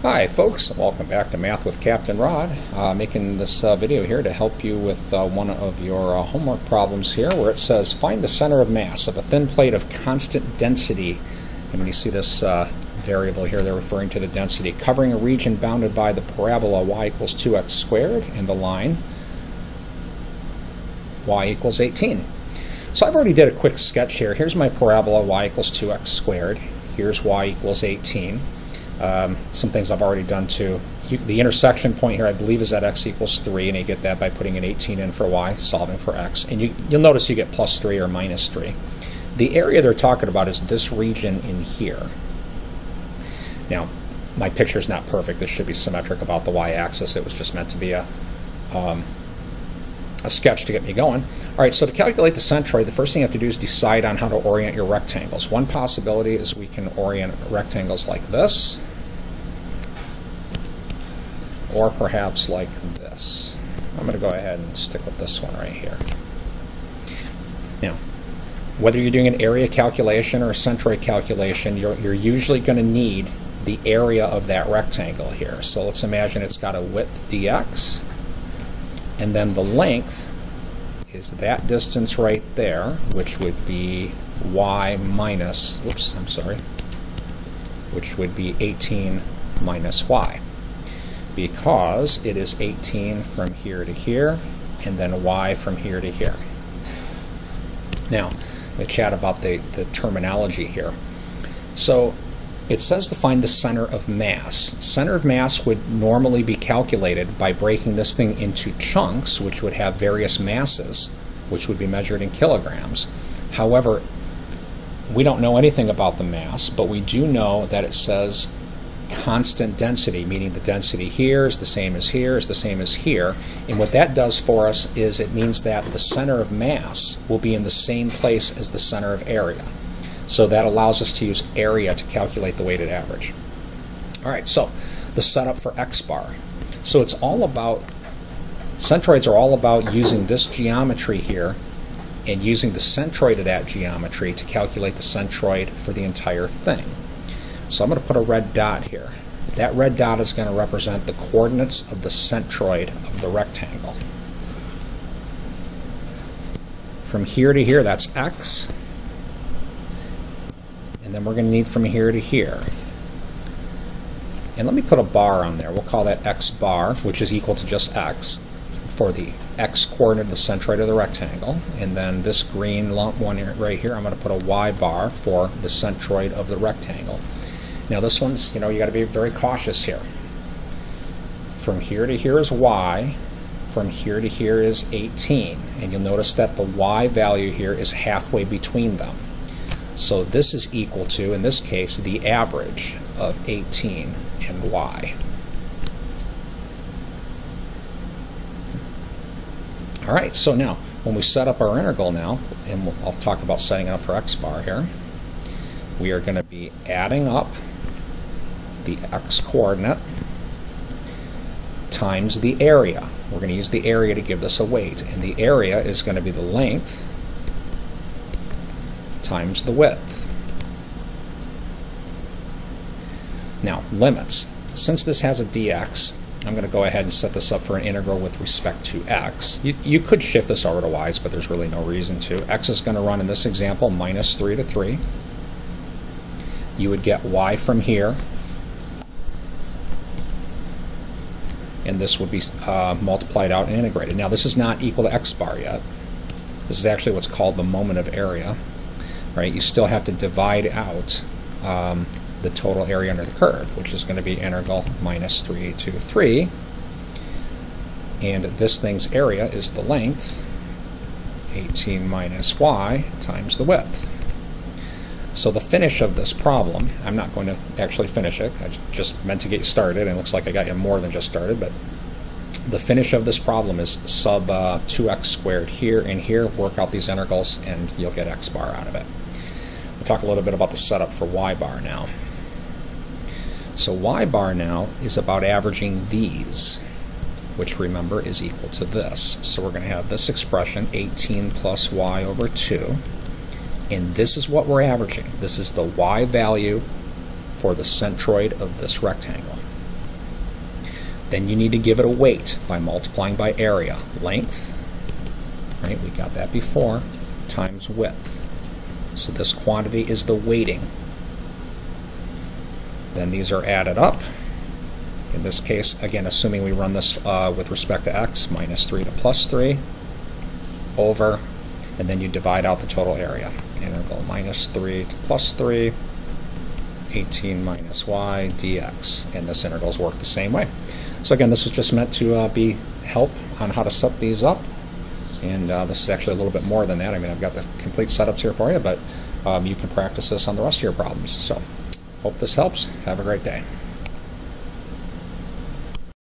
Hi folks, welcome back to Math with Captain Rod. Making this video here to help you with one of your homework problems here, where it says find the center of mass of a thin plate of constant density. And when you see this variable here, they're referring to the density, covering a region bounded by the parabola y equals 2x squared and the line y equals 18. So I've already did a quick sketch here. Here's my parabola y equals 2x squared. Here's y equals 18. Some things I've already done too. The intersection point here, I believe, is at x equals 3, and you get that by putting an 18 in for y, solving for x. And you'll notice you get plus 3 or minus 3. The area they're talking about is this region in here. Now, my picture's not perfect. This should be symmetric about the y-axis. It was just meant to be a sketch to get me going. All right, so to calculate the centroid, the first thing you have to do is decide on how to orient your rectangles. One possibility is we can orient rectangles like this, or perhaps like this. I'm going to go ahead and stick with this one right here. Now, whether you're doing an area calculation or a centroid calculation, you're usually going to need the area of that rectangle here. So let's imagine it's got a width dx, and then the length is that distance right there, which would be y minus, which would be 18 minus y, because it is 18 from here to here, and then y from here to here. Now, let me chat about the terminology here. So, it says to find the center of mass. Center of mass would normally be calculated by breaking this thing into chunks, which would have various masses, which would be measured in kilograms. However, we don't know anything about the mass, but we do know that it says constant density, meaning the density here is the same as here, is the same as here. And what that does for us is it means that the center of mass will be in the same place as the center of area. So that allows us to use area to calculate the weighted average. All right, so the setup for x bar. So it's all about, centroids are all about using this geometry here and using the centroid of that geometry to calculate the centroid for the entire thing. So I'm going to put a red dot here. That red dot is going to represent the coordinates of the centroid of the rectangle. From here to here, that's x. And then we're going to need from here to here. And let me put a bar on there. We'll call that x bar, which is equal to just x, for the x coordinate of the centroid of the rectangle. And then this green lump one right here, I'm going to put a y bar for the centroid of the rectangle. Now this one's, you got to be very cautious here. From here to here is y. From here to here is 18. And you'll notice that the y value here is halfway between them. So this is equal to, in this case, the average of 18 and y. All right, so now, when we set up our integral now, and I'll talk about setting it up for x bar here, we are going to be adding up the x coordinate times the area. We're going to use the area to give this a weight, and the area is going to be the length times the width. Now, limits. Since this has a dx, I'm going to go ahead and set this up for an integral with respect to x. You could shift this over to y's, but there's really no reason to. X is going to run, in this example, minus 3 to 3. You would get y from here, and this would be multiplied out and integrated. Now, this is not equal to x bar yet. This is actually what's called the moment of area. Right, you still have to divide out the total area under the curve, which is going to be integral minus 3 to 3. And this thing's area is the length, 18 minus y, times the width. So the finish of this problem, I'm not going to actually finish it. I just meant to get you started, and it looks like I got you more than just started. But the finish of this problem is sub 2x squared here and here. Work out these integrals, and you'll get x bar out of it. We'll talk a little bit about the setup for y bar now. So y bar now is about averaging these, which remember is equal to this. So we're going to have this expression, 18 plus y over 2, and this is what we're averaging. This is the y value for the centroid of this rectangle. Then you need to give it a weight by multiplying by area. Length, right, we got that before, times width. So this quantity is the weighting. Then these are added up. In this case, again, assuming we run this with respect to x, minus 3 to plus 3, over, and then you divide out the total area. Integral minus 3 to plus 3, 18 minus y dx. And this integrals work the same way. So again, this was just meant to be help on how to set these up. And this is actually a little bit more than that. I mean, I've got the complete setups here for you, but you can practice this on the rest of your problems. So hope this helps. Have a great day.